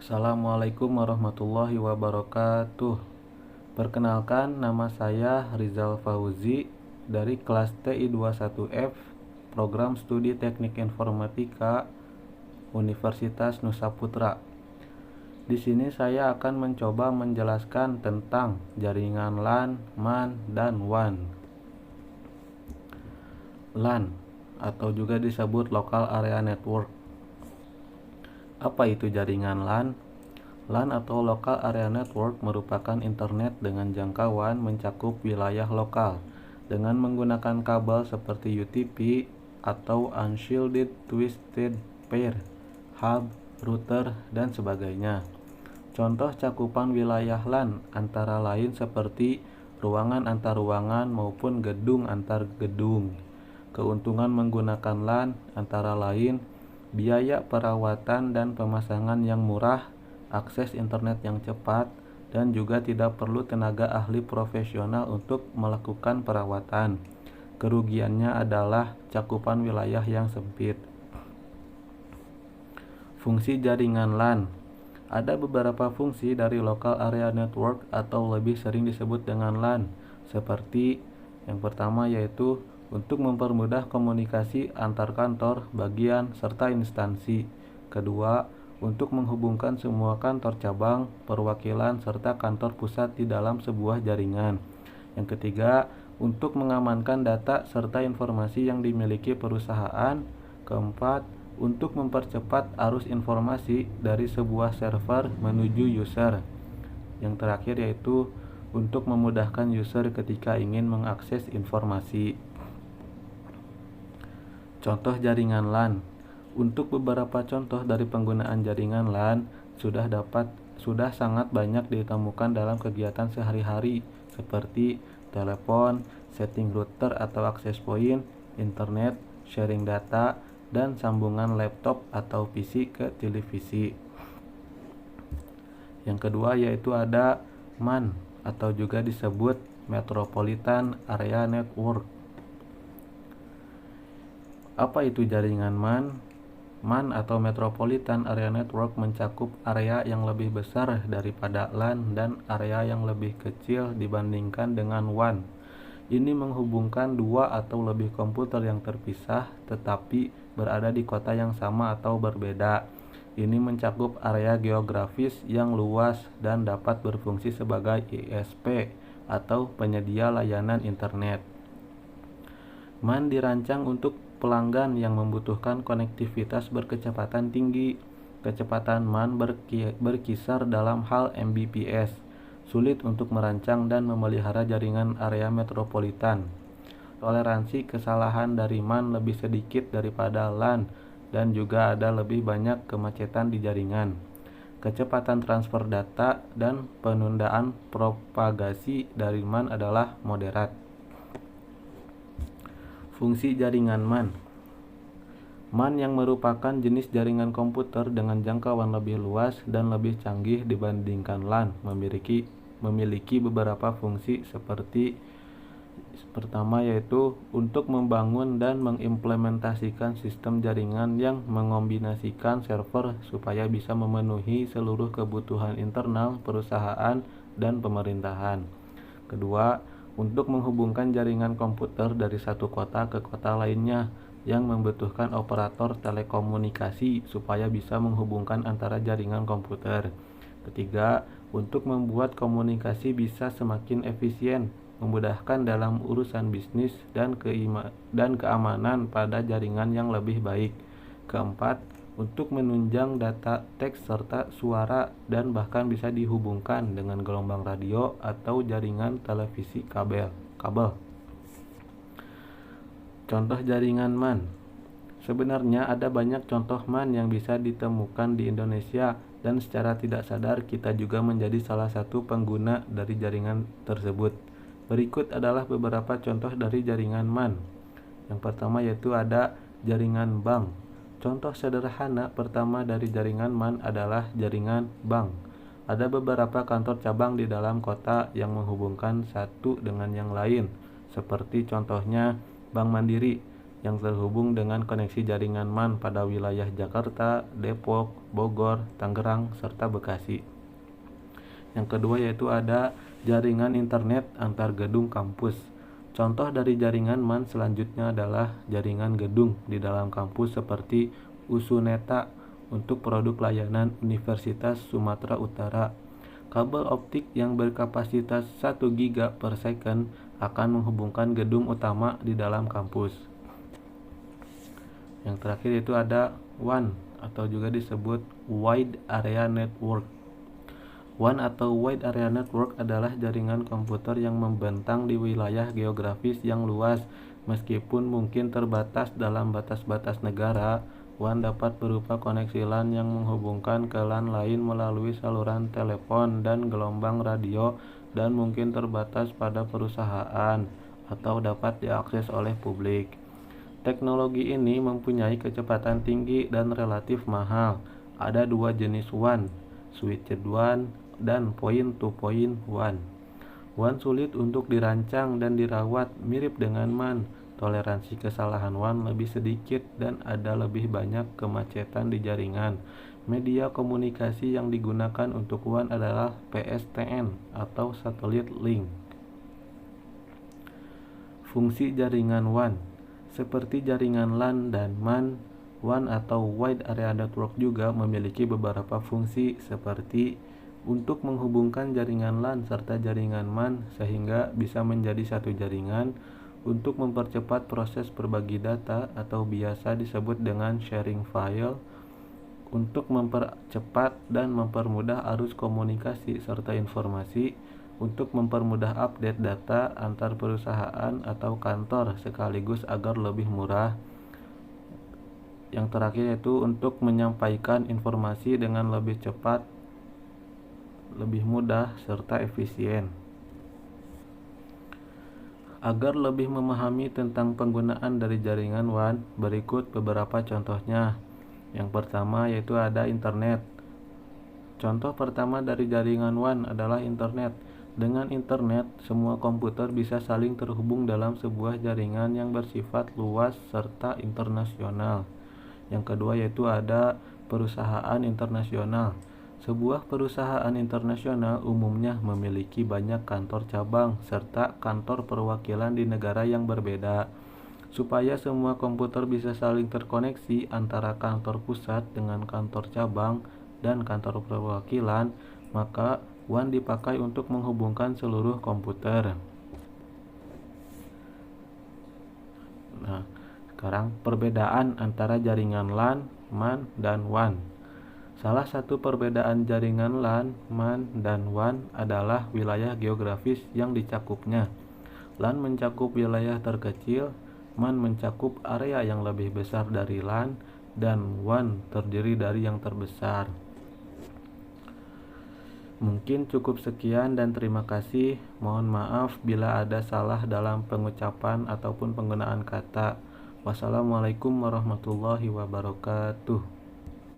Assalamualaikum warahmatullahi wabarakatuh. Perkenalkan, nama saya Rizal Fauzi dari kelas TI21F, Program Studi Teknik Informatika Universitas Nusa Putra. Di sini saya akan mencoba menjelaskan tentang jaringan LAN, MAN, dan WAN. LAN atau juga disebut Local Area Network. Apa itu jaringan LAN? LAN atau Local Area Network merupakan internet dengan jangkauan mencakup wilayah lokal dengan menggunakan kabel seperti UTP atau Unshielded Twisted Pair, hub, router, dan sebagainya. Contoh cakupan wilayah LAN antara lain seperti ruangan antar ruangan maupun gedung antar gedung. Keuntungan menggunakan LAN antara lain biaya perawatan dan pemasangan yang murah, akses internet yang cepat, dan juga tidak perlu tenaga ahli profesional untuk melakukan perawatan. Kerugiannya adalah cakupan wilayah yang sempit. Fungsi jaringan LAN. Ada beberapa fungsi dari Local Area Network atau lebih sering disebut dengan LAN, seperti yang pertama yaitu untuk mempermudah komunikasi antar kantor, bagian, serta instansi. Kedua, untuk menghubungkan semua kantor cabang, perwakilan, serta kantor pusat di dalam sebuah jaringan. Yang ketiga, untuk mengamankan data serta informasi yang dimiliki perusahaan. Keempat, untuk mempercepat arus informasi dari sebuah server menuju user. Yang terakhir yaitu untuk memudahkan user ketika ingin mengakses informasi. Contoh jaringan LAN. Untuk beberapa contoh dari penggunaan jaringan LAN sudah sangat banyak ditemukan dalam kegiatan sehari-hari seperti telepon, setting router atau access point, internet, sharing data, dan sambungan laptop atau PC ke televisi. Yang kedua yaitu ada MAN atau juga disebut Metropolitan Area Network. Apa itu jaringan MAN? MAN atau Metropolitan Area Network mencakup area yang lebih besar daripada LAN dan area yang lebih kecil dibandingkan dengan WAN. Ini menghubungkan dua atau lebih komputer yang terpisah tetapi berada di kota yang sama atau berbeda. Ini mencakup area geografis yang luas dan dapat berfungsi sebagai ISP atau penyedia layanan internet. MAN dirancang untuk pelanggan yang membutuhkan konektivitas berkecepatan tinggi. Kecepatan MAN berkisar dalam hal Mbps. Sulit untuk merancang dan memelihara jaringan area metropolitan. Toleransi kesalahan dari MAN lebih sedikit daripada LAN dan juga ada lebih banyak kemacetan di jaringan. Kecepatan transfer data dan penundaan propagasi dari MAN adalah moderat. Fungsi jaringan MAN. MAN yang merupakan jenis jaringan komputer dengan jangkauan lebih luas dan lebih canggih dibandingkan LAN memiliki beberapa fungsi seperti pertama yaitu untuk membangun dan mengimplementasikan sistem jaringan yang mengombinasikan server supaya bisa memenuhi seluruh kebutuhan internal perusahaan dan pemerintahan. Kedua, untuk menghubungkan jaringan komputer dari satu kota ke kota lainnya yang membutuhkan operator telekomunikasi supaya bisa menghubungkan antara jaringan komputer. Ketiga, untuk membuat komunikasi bisa semakin efisien, memudahkan dalam urusan bisnis dan keamanan pada jaringan yang lebih baik. Keempat, untuk menunjang data teks serta suara dan bahkan bisa dihubungkan dengan gelombang radio atau jaringan televisi kabel. Contoh jaringan MAN. Sebenarnya ada banyak contoh MAN yang bisa ditemukan di Indonesia dan secara tidak sadar kita juga menjadi salah satu pengguna dari jaringan tersebut. Berikut adalah beberapa contoh dari jaringan MAN. Yang pertama yaitu ada jaringan bank. Contoh sederhana pertama dari jaringan MAN adalah jaringan bank. Ada beberapa kantor cabang di dalam kota yang menghubungkan satu dengan yang lain, seperti contohnya Bank Mandiri yang terhubung dengan koneksi jaringan MAN pada wilayah Jakarta, Depok, Bogor, Tangerang, serta Bekasi. Yang kedua yaitu ada jaringan internet antar gedung kampus. Contoh dari jaringan MAN selanjutnya adalah jaringan gedung di dalam kampus seperti Usuneta untuk produk layanan Universitas Sumatera Utara. Kabel optik yang berkapasitas 1 giga per second akan menghubungkan gedung utama di dalam kampus. Yang terakhir itu ada WAN atau juga disebut Wide Area Network. WAN atau Wide Area Network adalah jaringan komputer yang membentang di wilayah geografis yang luas. Meskipun mungkin terbatas dalam batas-batas negara, WAN dapat berupa koneksi LAN yang menghubungkan ke LAN lain melalui saluran telepon dan gelombang radio, dan mungkin terbatas pada perusahaan atau dapat diakses oleh publik. Teknologi ini mempunyai kecepatan tinggi dan relatif mahal. Ada dua jenis WAN, switched WAN dan point-to-point WAN. WAN sulit untuk dirancang dan dirawat, mirip dengan MAN. Toleransi kesalahan WAN lebih sedikit dan ada lebih banyak kemacetan di jaringan. Media komunikasi yang digunakan untuk WAN adalah PSTN atau Satellite Link. Fungsi jaringan WAN seperti jaringan LAN dan MAN, WAN atau Wide Area Network juga memiliki beberapa fungsi seperti untuk menghubungkan jaringan LAN serta jaringan MAN sehingga bisa menjadi satu jaringan, untuk mempercepat proses berbagi data atau biasa disebut dengan sharing file, untuk mempercepat dan mempermudah arus komunikasi serta informasi, untuk mempermudah update data antar perusahaan atau kantor sekaligus agar lebih murah. Yang terakhir yaitu untuk menyampaikan informasi dengan lebih cepat, lebih mudah, serta efisien. Agar lebih memahami tentang penggunaan dari jaringan WAN, berikut beberapa contohnya. Yang pertama yaitu ada internet. Contoh pertama dari jaringan WAN adalah internet. Dengan internet, semua komputer bisa saling terhubung dalam sebuah jaringan yang bersifat luas serta internasional. Yang kedua yaitu ada perusahaan internasional. Sebuah perusahaan internasional umumnya memiliki banyak kantor cabang serta kantor perwakilan di negara yang berbeda. Supaya semua komputer bisa saling terkoneksi antara kantor pusat dengan kantor cabang dan kantor perwakilan, maka WAN dipakai untuk menghubungkan seluruh komputer. Nah, sekarang perbedaan antara jaringan LAN, MAN, dan WAN. Salah satu perbedaan jaringan LAN, MAN, dan WAN adalah wilayah geografis yang dicakupnya. LAN mencakup wilayah terkecil, MAN mencakup area yang lebih besar dari LAN, dan WAN terdiri dari yang terbesar. Mungkin cukup sekian dan terima kasih. Mohon maaf bila ada salah dalam pengucapan ataupun penggunaan kata. Wassalamualaikum warahmatullahi wabarakatuh.